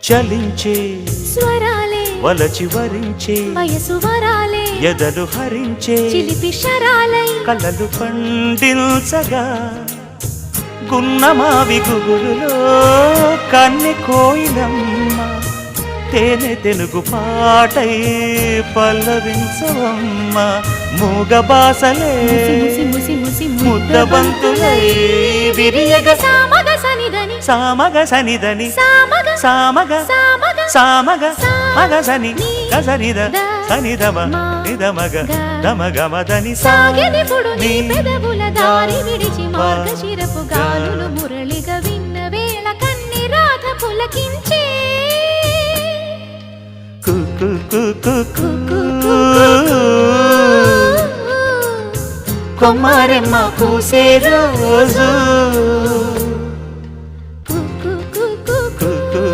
చలించే స్వరాలే వలచి వరించే వయసు వరాలే ఎదలు హరించే చిలిపి శరాలై కలలు పండించగా గున్నమావి గుగులులో కన్నె కోయిలమ్మ తేనె తెలుగు పాటై పల్లవించవమ్మ మూగ బాసలే ముద్దబంతులై విరియగ సామగ సనిదని సామగ సనిదని సామగ సామగ సామగ సామగ మగ సని గసనిద సనిదమ నిదమగ దమగమదని సాగినిపుడు నీ పెదవుల దారి విడిచి మార్గశిరపు గాలులు మురళిగా విన్న వేళ కన్ని రాధ పులకించే కుకు కుకు కొమ్మరెమ్మ పూసే రోజు